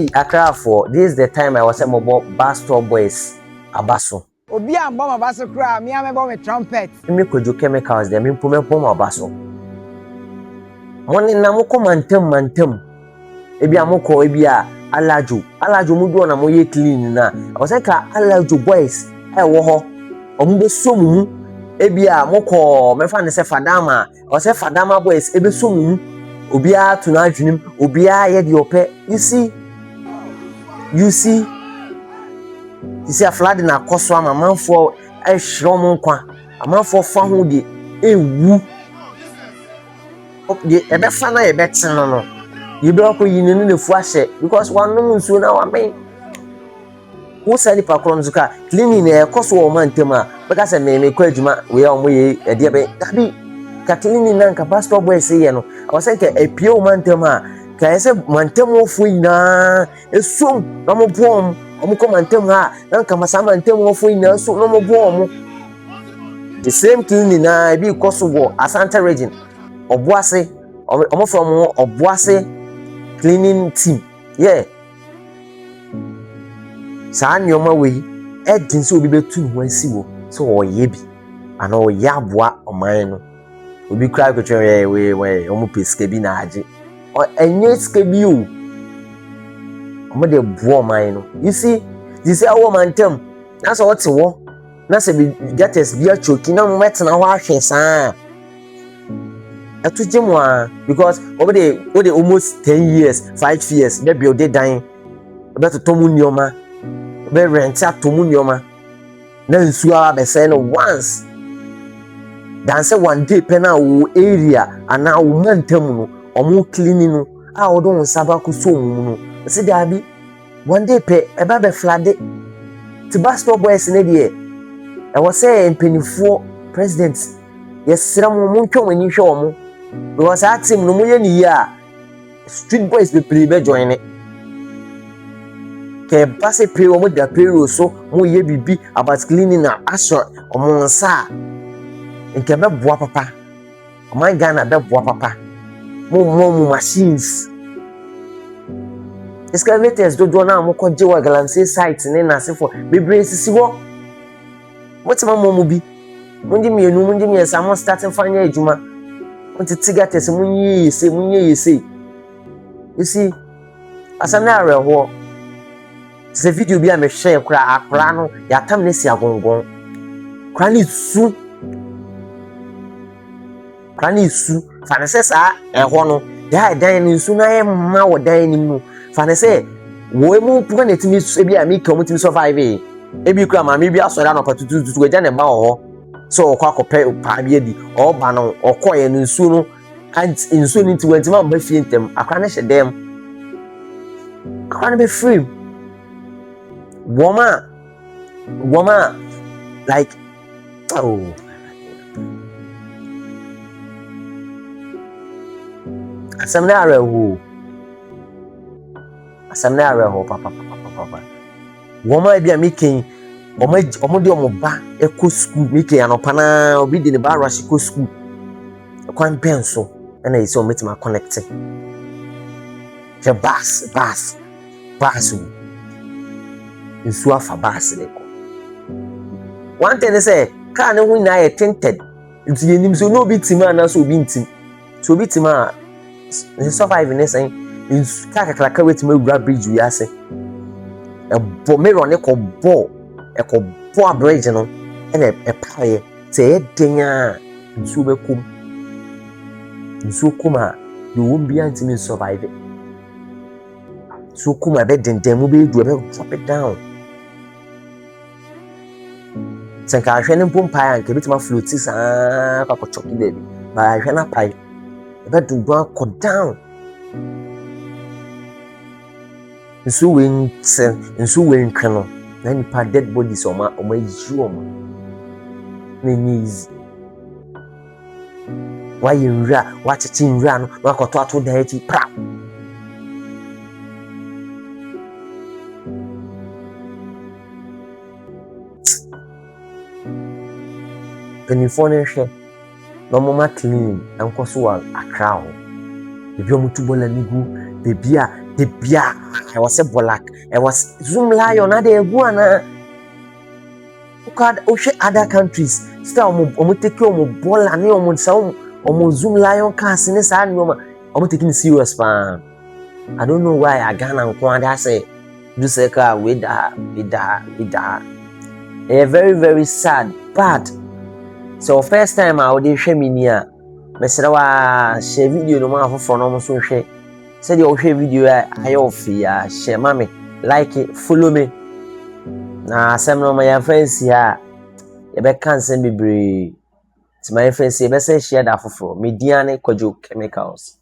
Accra for this is the time I was at mobile bus stop boys abaso. Obi a mbọ mabaso kra me amebo me trumpet. Me kojo chemicals dem mpo me pom abaso. Moni na moko mantem. Ebi amoko ebi a alajo mu do na mo ye clean na. I was like alajo boys wo ho. Omo be so mu ebi a moko me fa ne se fadama. I was say fadama boys ebe so mu. Obi a to na adwenim, obi a ye de opɛ. You see a flood na koso ama manfo ehwere mo nkwa amanfo fa ho de ewu de ebe fa na ebe ten no ye be akoyi ne nefu ahye because one no nsuo na wamen wo sali pa kro nzuka cleaning na koso wo mantem a beka se me kwa adwuma we a omo ye ade be dabi ka cleaning na nka pastor boy say ye no awose nke epie wo mantem a ka ese mantem wo fu ina esom na mo bom omo komantem ha na nka masama ntem wo fu ina so na mo bom the same cleaning na bi koso wo Asante region obuase omo from obuase cleaning team yeah sa nyoma we edin so obi betu ho ansi wo so oye bi ana oye aboa oman no obi kra ko twe we omo peske bi na age enye ske bi o omo de bo oman no you see awo mantem na so wote wo na se bi getters bi achoki na mo metena ho ahwe saa atujimwa because over the almost 10 years 5 years they build it dying about to tomu nyoma be rent atomu nyoma na nsu a be say no once dan say one day pena wo area ana wo mantem no omo cleaning no a wo don saba ko so mu no se da bi one day pe e ba be flood to pastor boys ne de e wo say empenifo president yesira mo ntwa mani hwe omo because that team no moye ni ya street boys be play be join it ke pass pay omo da pay so mo ye bibi about cleaning na aso omo nsa nke be boa papa oman Ghana be boa papa mo machines excavators do na mo ko je wa galamsey site ne na sefo be brace si wo what mo bi munji mienu mo starting fanya ejuma unti tigates munyi yese you see asana areho se video bi a me share kura akra no ya tam ne si agongon kura ni su fanese sa eho no dan ni su na e ma wo dan ni mu fanese wo mu puga ne timi su bi a mi ka mu timi survive e bi kura ma mi bi asora no patututu eja ne ba ho so okwa kope pa bia di oba no okoye no nsu no and nsu ni nti ma ba fie ntem akwa na hyedem akwa na be free woman like oh asamna areho papa woman bia making omo de omo ba eko school mike anopa na obi de ne ba rush eko school kwan penso na yesi omo metima connect je bus nsu afa bus le ko one thing say car ne hu na ye tinted nti yenim so no obi tima na so obi ntim so obi tima survive ne say car kakaka wetima wura bridge wi ase e bo mirror ne ko bo ekọ bridge no ene epaye se edenya nsu bekum nsu kuma de wombi antimi survive so kuma be dendem mu be du be drop it down senka ahwe ne mpompa ya nke bitima float sa kwa choki baby ba ahwe na pai be du do ko down nsu wen kano na nipa dead bodies oma iju oma na knees why nra wachichi nra no wakoto ato da echi pra penifone hwe no mama clean ankoso wa Accra ho ebi omutubola nigu debia was a bolak, I was zoom lion at the guana. Other countries still take ball and zoom lion cars in this animal. I'm taking serious man. I don't know why I Ghana and Kwanda say do say with that. Very, very sad, but so first time I would share me near Messera share video no man for no so share. Said you share video I offer share mommy like it, follow me. Na some no my friends here. You be cancel me bre. To my friends, you be say share that for Mediane Kojo Chemicals.